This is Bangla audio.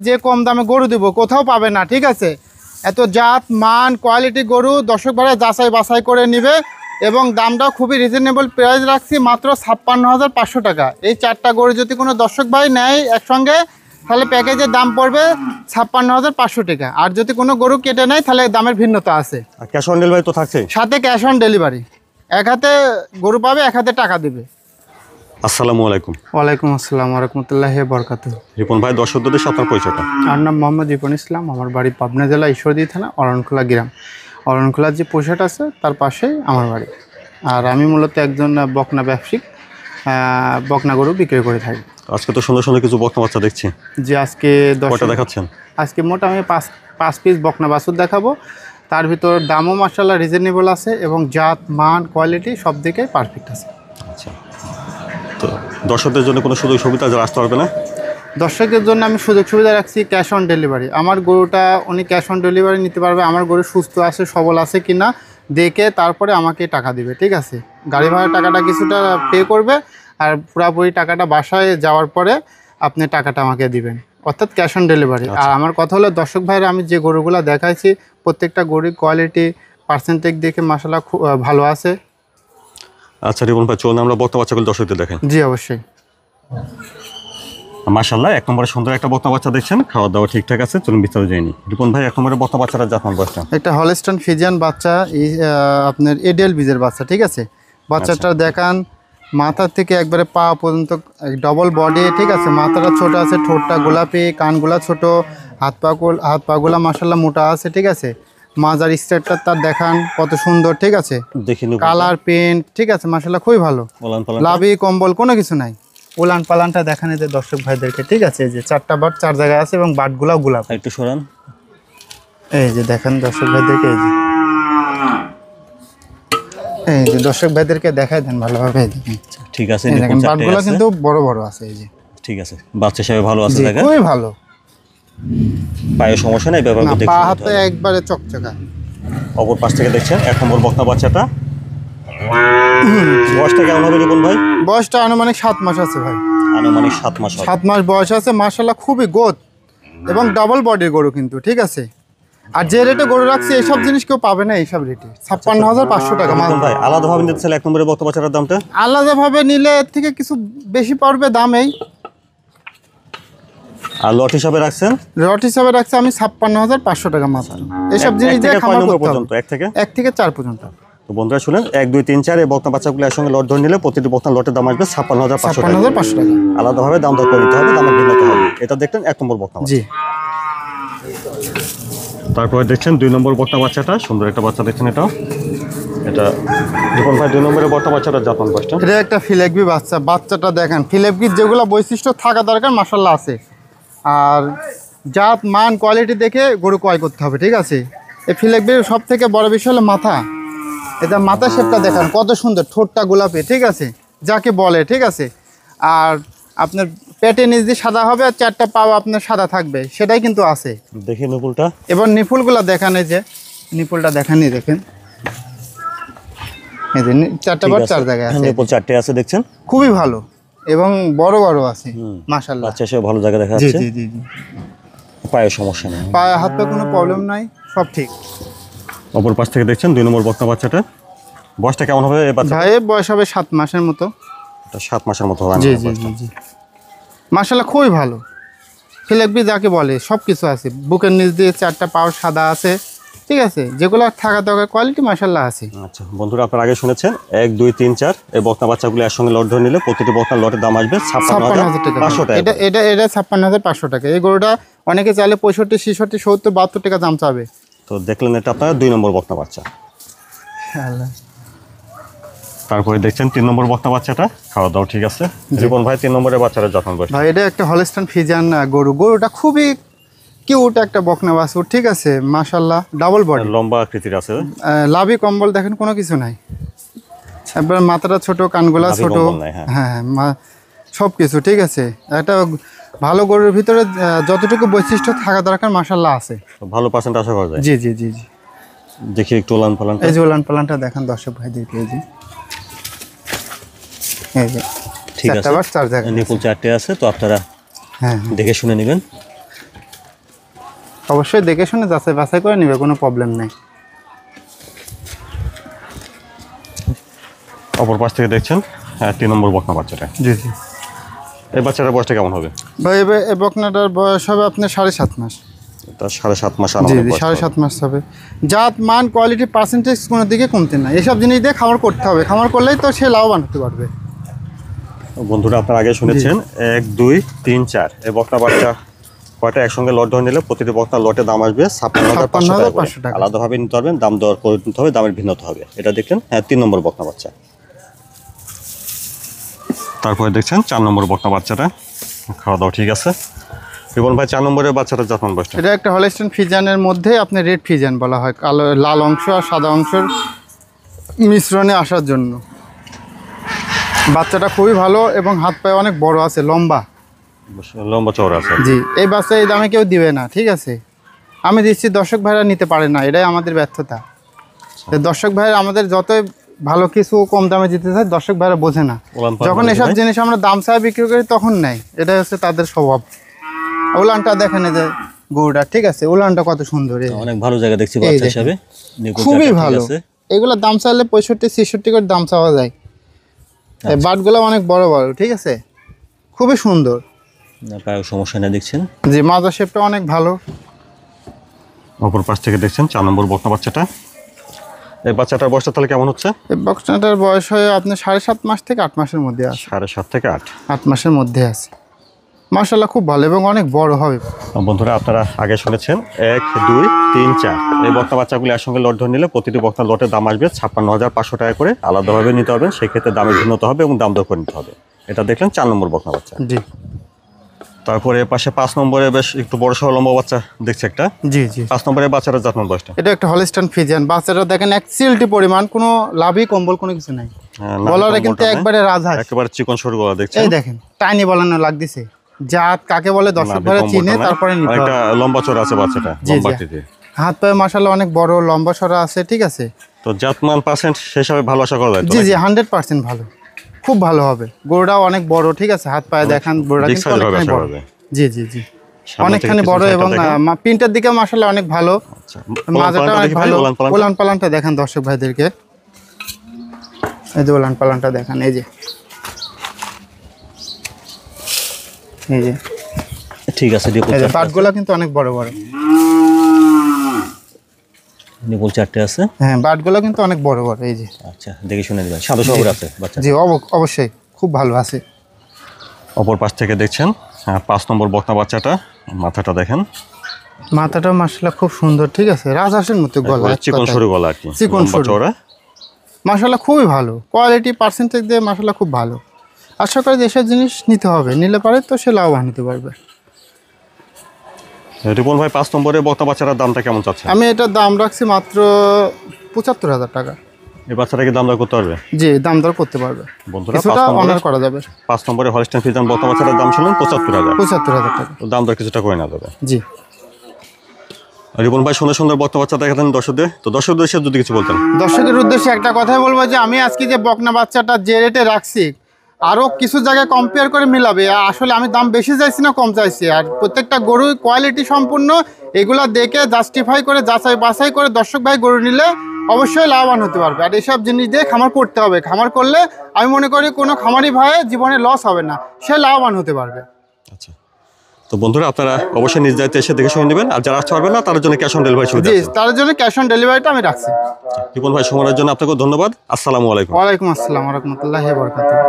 যে কম দামে গরু দিব কোথাও পাবে না, ঠিক আছে। এত জাত মান কোয়ালিটি গরু দর্শক ভাইরা যাচাই বাছাই করে নিবে এবং দামটাও খুবই রিজনেবল প্রাইস রাখছি, মাত্র 56,500 টাকা। এই 4টা গরু যদি কোনো দর্শক ভাই নেয় একসঙ্গে তাহলে প্যাকেজের দাম পড়বে 56,500 টাকা। আর যদি কোনো গরু কেটে নেয় তাহলে দামের ভিন্নতা আছে। ক্যাশ অন ডেলিভারি তো থাকছে, সাথে ক্যাশ অন ডেলিভারি। এক হাতে গরু পাবে, এক হাতে টাকা দিবে। আসসালামু আলাইকুম। ওয়ালাইকুম আসসালাম ওয়া রাহমাতুল্লাহি ওয়া বারাকাতুহু। রিপন ভাই, দর্শকদের সাথে আপনার পরিচয়টা। আমার নাম মোহাম্মদ রিপন ইসলাম, আমার বাড়ি পাবনা জেলা ঈশ্বরদী থানা অরণখোলা গ্রাম। অরণখোলার যে পোশাট আছে তার পাশেই আমার বাড়ি। আর আমি মূলত একজন বকনা ব্যবসায়িক, বকনা গরু বিক্রি করে থাকি। আজকে তো সুন্দর সুন্দর কিছু বকনা বাচ্চা দেখছি, যে আজকে দেখাচ্ছেন? আজকে মোট আমি পাঁচ পিস বকনা বাছুর দেখাবো। তার ভিতর দামও মাশাআল্লাহ রিজনেবল আছে এবং জাত মান কোয়ালিটি সব দিকেই পারফেক্ট আছে। আচ্ছা, তো দর্শকদের জন্য কোনো সুযোগ সুবিধা যারা আসতে পারবে না? দর্শকের জন্য আমি সুযোগ সুবিধা রাখছি ক্যাশ অন ডেলিভারি। আমার গরুটা উনি ক্যাশ অন ডেলিভারি নিতে পারবে। আমার গরু সুস্থ আছে সবল আছে কিনা দেখে তারপরে আমাকে টাকা দিবে, ঠিক আছে। গাড়ি ভাড়ার টাকাটা কিছুটা পে করবে আর পুরোপুরি টাকাটা বাসায় যাওয়ার পরে আপনি টাকাটা আমাকে দিবেন, অর্থাৎ ক্যাশ অন ডেলিভারি। আর আমার কথা হলো দর্শক ভাইরা আমি যে গরুগুলো দেখাইছি প্রত্যেকটা গরুর কোয়ালিটি পার্সেন্টেজ দেখে মাশাআল্লাহ খুব ভালো আছে। আচ্ছা রিপন ভাই, চলুন আমরা বকনা বাচ্চাগুলো দর্শকদের দেখেন। জি অবশ্যই। মাশাআল্লাহ, এক নম্বরে সুন্দর একটা বকনা বাচ্চা দেখছেন, খাওয়া দাওয়া ঠিকঠাক আছে। চলুন বিস্তারিত জেনে নিই। রিপন ভাই, এক নম্বরে বকনা বাচ্চাটা জাতমান বয়সটা? একটা হলস্টাইন ফ্রিজিয়ান বাচ্চা, আপনার এডিএল বীজের বাচ্চা, ঠিক আছে। বাচ্চাটা দেখান মাথা থেকে একবারে পা পর্যন্ত ডবল বডি, ঠিক আছে। মাথাটা ছোট আছে, ঠোঁটটা গোলাপি, কানগুলা ছোট, হাত পাগুলা মাশাআল্লাহ মোটা আছে, ঠিক আছে। মাজার স্ট্রেটটা তার দেখান কত সুন্দর, ঠিক আছে। কালার প্রিন্ট, ঠিক আছে, মাশাআল্লাহ খুবই ভালো। লাভি কম্বল কোনো কিছু নাই। উলান পালানটা দেখান এদের দর্শক ভাইদেরকে, ঠিক আছে। যে 4টা বাট 4 জায়গায় আছে এবং বাটগুলাও গোলাপ। একটু সরান, এই যে দেখেন দর্শক ভাইদেরকে, এই যে দর্শক ভাইদেরকে দেখাই দেন ভালোভাবে। ঠিক আছে, দেখেন বাটগুলো কিন্তু বড় বড় আছে। এই যে ঠিক আছে, বাচ্চা হিসেবে ভালো আছে, দেখেন খুবই ভালো। পায়ে সমস্যা নাই, ব্যবহার করতে পা হাতে একবারে চকচকা। অপর পাশ থেকে দেখছেন 1 নম্বর বকনা বাচ্চাটা। বয়সটা কেমন হবে রিপন ভাই? বয়সটা আনুমানিক 7 মাস আছে ভাই। আনুমানিক 7 মাস। 7 মাস বয়স আছে, মাশাআল্লাহ খুবই গোদ এবং ডাবল বডির গরু কিন্তু, ঠিক আছে। আর যে রেটে গরু রাখছি এইসব জিনিস কেউ পাবে না এইসব রেটে। 56,500 টাকা মাত্র। ভাই আলাদাভাবে নিতে চাইলে 1 নম্বরে বকনা বাচ্চাটার দামটা? আলাদাভাবে নিলে এর থেকে কিছু বেশি পড়বে দাম। এই আর লট হিসাবে রাখছেন? লট হিসাবে রাখছি আমি 56,500 টাকা মাত্র। এইসব জিনিস দিয়ে খামার করতে হবে। 1 থেকে 4 পর্যন্ত। তো বন্ধুরা শুনেন, 1 2 3 4 এই বকনা বাচ্চাগুলো একসঙ্গে লট ধরে নিলে প্রতিটি বকনা লটের দাম আসবে 56,500 টাকা। আলাদাভাবে দাম দর করে নিতে হবে, দামের ভিন্নতা হবে। এটা দেখলেন 1 নম্বর বকনা বাচ্চা। জি। তারপরে দেখছেন 2 নম্বর বকনা বাচ্চাটা, সুন্দর একটা বাচ্চা দেখছেন। এটা রিপন ভাই 2 নম্বরের বকনা বাচ্চাটা জাতমান বয়সটা? এটা একটা ফিলেকবি বাচ্চা। বাচ্চাটা দেখেন ফিলেকবির যেগুলো বৈশিষ্ট্য থাকা দরকার মাশাআল্লাহ আছে। আর জাত মান কোয়ালিটি দেখে গরু ক্রয় করতে হবে, ঠিক আছে। এই ফিলেকবির সব থেকে বড় বিষয় হলো মাথা। এটা মাথা শেপটা দেখেন কত সুন্দর, ঠোঁটটা গোলাপি, ঠিক আছে, যাকে বলে, ঠিক আছে। আর আপনার পেটে নিচ দিয়ে সাদা হবে আর 4টা পাও আপনার সাদা থাকবে, সেটাই কিন্তু আছে। দেখি নিপুলটা। এবার নিপুলগুলো দেখান, এই যে নিপুলটা দেখানি, দেখেন এই যে 4টা বার 4 জায়গায় আছে। নিপুল 4টে আছে দেখছেন, খুবই ভালো এবং বড় বড় আছে মাশাআল্লাহ। বাচ্চা সে ভালো জায়গা দেখা যাচ্ছে। জি জি জি। পায়ে সমস্যা নেই, পায়ে হাত পা কোনো প্রবলেম নাই, সব ঠিক। অপর পাশ থেকে দেখছেন 2 নম্বর বকনা বাচ্চাটা। বয়সটা কেমন হবে এই বাচ্চা? ভাই বয়স হবে 7 মাসের মতো। এটা 7 মাসের মতো হবে। জি জি জি। মাশাআল্লাহ খুবই ভালো। ফিলেকবি যাকে বলে সব কিছু আছে। বুকের নিচ দিয়ে 4টা পাও সাদা আছে, ঠিক আছে। যেগুলো থাকা দরকার কোয়ালিটি মাশাআল্লাহ আছে। আচ্ছা বন্ধুরা, আপনারা আগে শুনেছেন 1 2 3 4 এই বকনা বাচ্চাগুলো একসঙ্গে লট ধরে নিলে প্রতিটি বকনা লটের দাম আসবে 56,500 টাকা। এটা 56,500 টাকা। এই গরুটা অনেকে চাইলে 65 66 70 72 টাকা দাম চাবে। তো দেখলেন এটা আপনারা 2 নম্বর বকনা বাচ্চা। তারপরে দেখছেন 3 নম্বর বকনা বাচ্চাটা, খাওয়া দাওয়া ঠিক আছে। রিপন ভাই 3 নম্বরের বাচ্চাটা যখন বয়স? ভাই এটা একটা হলস্টাইন ফ্রিজিয়ান গরু। গরুটা খুবই কিউট একটা বকনা বাছুর, ঠিক আছে, মাশাআল্লাহ ডাবল বডি, লম্বা আকৃতির আছে। লাভি কম্বল দেখেন কোনো কিছু নাই। একবার মাথাটা ছোট, কানগুলা ছোট, হ্যাঁ সব কিছু ঠিক আছে। একটা ভালো গরুর ভিতরে যতটুকু বৈশিষ্ট্য থাকা দরকার মাশাআল্লাহ আছে। ভালো পার্সেন্ট আশা করা যায়। জি জি জি জি। দেখি একটু উলান পালান। এই যে উলান পালানটা দেখেন দর্শক ভাইদেরকে। এই যে এই যে ঠিক আছে, 4 জায়গা নিপুল 4টে আছে, তো আপনারা হ্যাঁ দেখে শুনে নেবেন। অবশ্যই দেখে শুনে যাচাই বাছাই করে নেবে, কোনো প্রবলেম নেই। অপর পাশ থেকে দেখছেন 3 নম্বর বকনা বাচ্চাটা। জি জি। এই বাচ্চাটার বয়সটা কেমন হবে? ভাই এই বকনাটার বয়স হবে আপনার 7.5 মাস। এটা 7.5 মাস জি আনুমানিক জি, বয়স 7.5 মাস হবে। জাত মান কোয়ালিটি পার্সেন্টেজ কোনো দিকে কমতে না, এসব জিনিস দিয়ে খামার করতে হবে, খামার করলেই তো সে লাভবান হতে পারবে। বন্ধুরা আপনারা আগে শুনেছেন 1 2 3 4 এই বকনা বাচ্চা কয়টা একসঙ্গে লট ধরে নিলে প্রতিটি বকনা লটে দাম আসবে 56,500 টাকা। আলাদাভাবে নিতে পারবেন, দাম দর করে নিতে হবে, দামের ভিন্নতা হবে। এটা দেখলেন 3 নম্বর বকনা বাচ্চা। তারপরে দেখছেন 4 নম্বর বকনা বাচ্চাটা, খাওয়া দাওয়া ঠিক আছে। রিপন ভাই 4 নম্বরের বাচ্চাটা জাতমান বয়সটা? এটা একটা হলস্টাইন ফ্রিজিয়ানের মধ্যে আপনার রেড ফ্রিজিয়ান বলা হয়, কালো লাল অংশ আর সাদা অংশের মিশ্রণে আসার জন্য। বাচ্চাটা খুবই ভালো এবং হাত পায়ে অনেক বড় আছে, লম্বা লম্বা চওড়া আছে। জি, এই বাচ্চা এই দামে কেউ দিবে না, ঠিক আছে। আমি দিচ্ছি, দর্শক ভাইরা নিতে পারে না, এটাই আমাদের ব্যর্থতা। দর্শক ভাইরা আমাদের যতই ভালো কিছু কম দামে দিতে চায়, দর্শক ভাইরা বোঝে না। যখন এসব জিনিস আমরা দাম চাই বিক্রি করি তখন নেয়, এটাই হচ্ছে তাদের স্বভাব। উলানটা দেখেন, এই যে গরুটা, ঠিক আছে, উলানটা কত সুন্দর, অনেক ভালো জায়গা দেখছি বাচ্চা হিসাবে, খুবই ভালো। এগুলো দাম চাইলে 65-66 করে দাম চাওয়া যায়। বাটগুলো অনেক বড় বড়, ঠিক আছে, খুবই সুন্দর। পায়ে সমস্যা নেই দেখছেন। জি, মাজা শেপটা অনেক ভালো। অপর পাশ থেকে দেখছেন 4 নম্বর বকনা বাচ্চাটা। এই বাচ্চাটার বয়সটা তাহলে কেমন হচ্ছে? এই বাচ্চাটার বয়স হয় আপনার 7.5 মাস থেকে 8 মাসের মধ্যে আছে। 7.5 থেকে 8 মাসের মধ্যে আছে। মাশাআল্লাহ খুব ভালো এবং অনেক বড় হবে। বন্ধুরা আপনারা আগে শুনেছেন 1 2 3 4 এই বকনা বাচ্চাগুলি একসঙ্গে লট ধরে নিলে প্রতিটি বকনা লটের দাম আসবে 56,500 টাকা করে। আলাদাভাবে নিতে হবে, সেক্ষেত্রে দামের ভিন্নতা হবে এবং দাম দর করে নিতে হবে। এটা দেখলেন 4 নম্বর বকনা বাচ্চা। জি। তারপরে পাশে 5 নম্বরে বেশ একটু বড় সড়ো লম্বা বাচ্চা দেখছি একটা। জি জি। 5 নম্বরের বাচ্চাটার জাতমান বয়সটা? এটা একটা হলস্টাইন ফ্রিজিয়ান। বাচ্চাটা দেখেন এক্সিলটি পরিমাণ, কোনো লাভই কম্বল কোনো কিছু নাই। গলাটা কিন্তু একবারে রাজহাঁস, একেবারে চিকন সরু গলা দেখছেন। এই দেখেন টাইনি বলানো লাগতেছে। জাত কাকে বলে দর্শক ভাইরা চিনে তারপরে নিতে হবে। একটা লম্বা চড়া আছে বাচ্চাটা, লম্বা থেকে হাত পায়ে মাশাআল্লাহ অনেক বড় লম্বা সরা আছে, ঠিক আছে। তো জাতমান পার্সেন্ট সেই হিসাবে ভালো আশা করা যায়? জি জি, 100% ভালো, খুব ভালো হবে। গরুটাও অনেক বড়, ঠিক আছে, হাত পায়ে দেখান, গরুটা কিন্তু অনেকখানি বড়। জি জি জি, অনেকখানি বড় এবং প্রিন্টের দিকে মাশাআল্লাহ অনেক ভালো। মাজাটা অনেক ভালো। উলান পালানটা দেখান দর্শক ভাইদেরকে, এই যে উলান পালানটা দেখান, এই যে এই যে, ঠিক আছে। পাটগুলো কিন্তু অনেক বড় বড়, নিপুল চারটে আছে। হ্যাঁ, বাটগুলো কিন্তু অনেক বড় বড়, এই যে। আচ্ছা, দেখে শুনে দিবেন। সাদা সবুজ আছে বাচ্চা? জি, অবশ্যই খুব ভালো আছে। অপর পাশ থেকে দেখছেন 5 নম্বর বকনা বাচ্চাটা, মাথাটা দেখেন, মাথাটা মাশাআল্লাহ খুব সুন্দর, ঠিক আছে, রাজহাঁসের মতো গলা, চিকন সরু গলা আর কি, চিকন সরু চওড়া, মাশাআল্লাহ খুবই ভালো। কোয়ালিটি পার্সেন্টেজ দিয়ে মাশাআল্লাহ খুব ভালো। আশা করি এসব জিনিস নিতে হবে, নিলে পারে তো সে লাভবান হতে পারবে। রিপন ভাই 5 নম্বরের বকনা বাচ্চাটার দামটা কেমন চাচ্ছেন? আমি এটার দাম রাখছি মাত্র 75,000 টাকা। এই বাচ্চাটাকে দাম দর করতে পারবে? জি, দাম দর করতে পারবে বন্ধুরা। কিছুটা অনার করা যাবে। 5 নম্বরে হলস্টাইন ফ্রিজিয়ান বকনা বাচ্চাটার দাম শুনলেন 75,000। 75,000 টাকা। তো দাম দর কিছুটা করে না যাবে। জি। রিপন ভাই সুন্দর সুন্দর বকনা বাচ্চা দেখাতেন দর্শকদের, তো দর্শকদের উদ্দেশ্যে যদি কিছু বলতেন। দর্শকের উদ্দেশ্যে একটা কথাই বলবো যে আমি আজকে যে বকনা বাচ্চাটা যে রেটে রাখছি, আরও কিছু জায়গায় কম্পেয়ার করে মিলাবে। আসলে আমি দাম বেশি চাইছি না কম চাইছি, আর প্রত্যেকটা গরু কোয়ালিটি সম্পূর্ণ, এগুলা দেখে জাস্টিফাই করে যাচাই বাছাই করে দর্শক ভাই গরু নিলে অবশ্যই লাভবান হতে পারবে। আর এইসব জিনিস দিয়ে খামার করতে হবে, খামার করলে আমি মনে করি কোনো খামারি ভাই জীবনে লস হবে না, সে লাভবান হতে পারবে। আচ্ছা, তো বন্ধুরা আপনারা অবশ্যই নিজ দায়িত্বে এসে দেখে শুনে নেবেন। আর যারা আসতে পারবেন না তার জন্য ক্যাশ অন ডেলিভারি সুবিধা জি, আছে। তার জন্য ক্যাশ অন ডেলিভারিটা আমি রাখছি। রিপন ভাই সময়ের জন্য আপনাকে ধন্যবাদ। আসসালামু আলাইকুম। ওয়ালাইকুম আসসালাম ওয়া রাহমাতুল্লাহি ওয়া বারাকাতুহু।